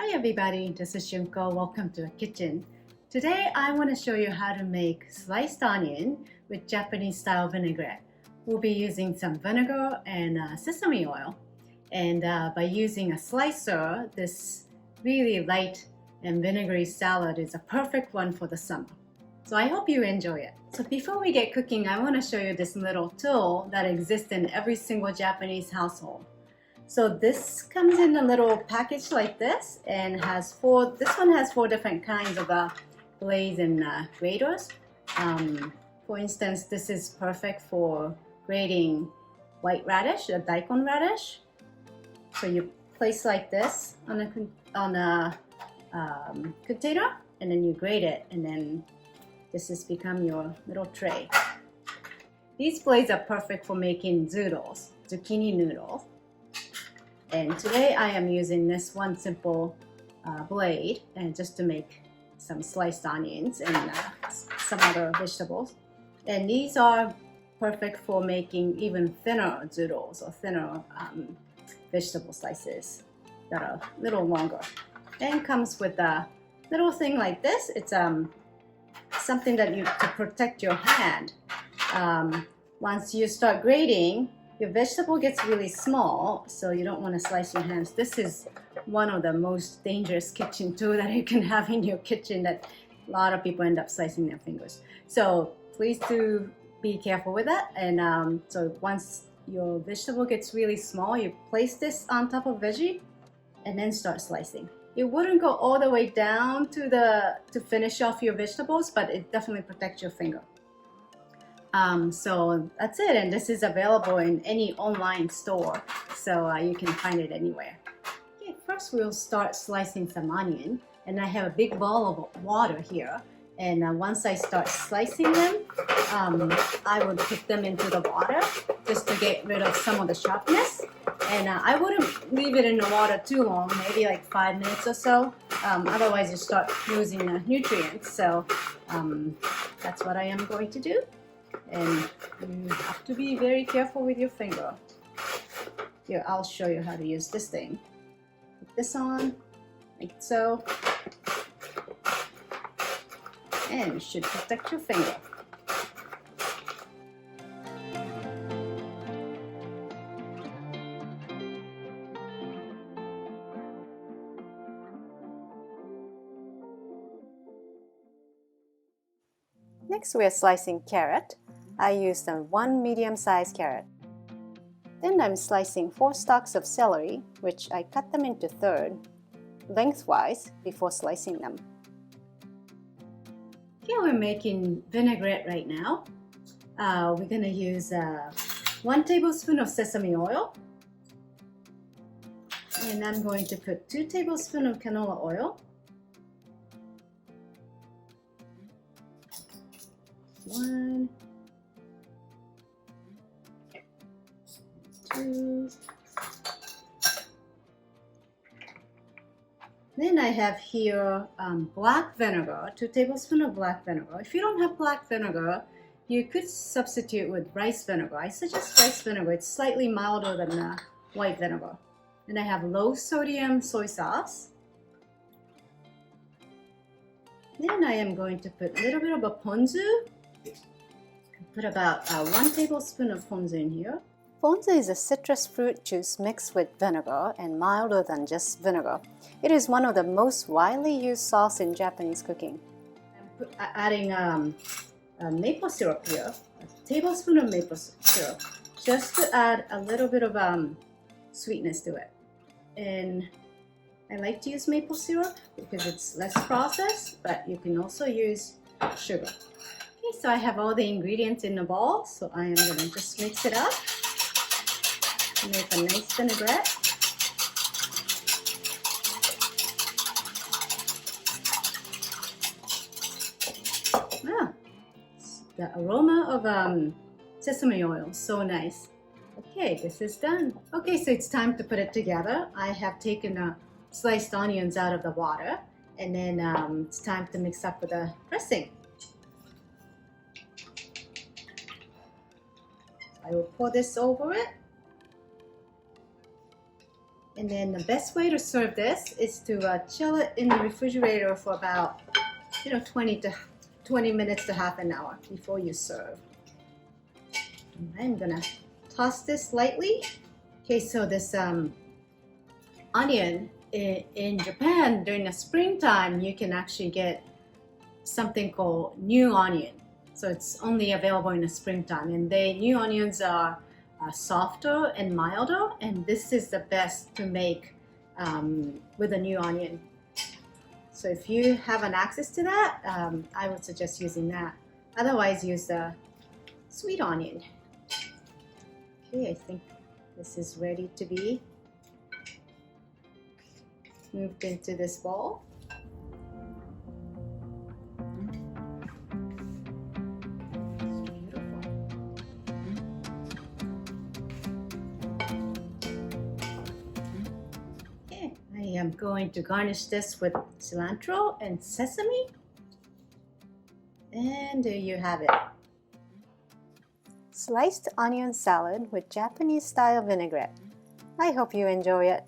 Hi everybody, this is Junko. Welcome to the kitchen. Today I want to show you how to make sliced onion with Japanese style vinaigrette. We'll be using some vinegar and sesame oil. And by using a slicer, this really light and vinegary salad is a perfect one for the summer. So I hope you enjoy it. So before we get cooking, I want to show you this little tool that exists in every single Japanese household. So this comes in a little package like this and this one has four different kinds of blades and graters. For instance, this is perfect for grating white radish, a daikon radish. So you place like this on a container and then you grate it, and then this has become your little tray. These blades are perfect for making zoodles, zucchini noodles. And today I am using this one simple blade and just to make some sliced onions and some other vegetables. And these are perfect for making even thinner zoodles or thinner vegetable slices that are a little longer. And comes with a little thing like this. It's something that to protect your hand. Once you start grating, your vegetable gets really small, so you don't want to slice your hands. This is one of the most dangerous kitchen tools that you can have in your kitchen that a lot of people end up slicing their fingers. So please do be careful with that. And so once your vegetable gets really small, you place this on top of veggie and then start slicing. It wouldn't go all the way down to finish off your vegetables, but it definitely protects your finger. So that's it, and this is available in any online store, so you can find it anywhere. Okay, first we'll start slicing some onion, and I have a big bowl of water here, and once I start slicing them, I would put them into the water just to get rid of some of the sharpness, and I wouldn't leave it in the water too long, maybe like 5 minutes or so, otherwise you start losing the nutrients, so that's what I am going to do. And you have to be very careful with your finger. Here, I'll show you how to use this thing. Put this on, like so. And it should protect your finger. Next, we are slicing carrot. I used one medium-sized carrot. Then I'm slicing 4 stalks of celery, which I cut them into thirds, lengthwise, before slicing them. Here we're making vinaigrette right now. We're going to use 1 tablespoon of sesame oil. And I'm going to put 2 tablespoons of canola oil. 1, 2. Then I have here black vinegar, 2 tablespoons of black vinegar. If you don't have black vinegar, you could substitute with rice vinegar. I suggest rice vinegar. It's slightly milder than white vinegar. And I have low sodium soy sauce. Then I am going to put a little bit of a ponzu. Put about 1 tablespoon of ponzu in here. Ponzu is a citrus fruit juice mixed with vinegar and milder than just vinegar. It is one of the most widely used sauce in Japanese cooking. I'm adding maple syrup here, a tablespoon of maple syrup, just to add a little bit of sweetness to it. And I like to use maple syrup because it's less processed, but you can also use sugar. Okay, so I have all the ingredients in the bowl, so I am going to just mix it up. Make a nice vinaigrette. The aroma of sesame oil, so nice. Okay, this is done. Okay, so it's time to put it together. I have taken sliced onions out of the water, and then it's time to mix up with the dressing. I will pour this over it. And then the best way to serve this is to chill it in the refrigerator for about 20 minutes to half an hour before you serve. I'm gonna toss this lightly. Okay, so this onion in Japan during the springtime, you can actually get something called new onion. So it's only available in the springtime, and new onions are softer and milder, and this is the best to make with a new onion. So if you have an access to that, I would suggest using that. Otherwise, use the sweet onion. Okay, I think this is ready to be moved into this bowl. I am going to garnish this with cilantro and sesame. And there you have it. Sliced onion salad with Japanese style vinaigrette. I hope you enjoy it.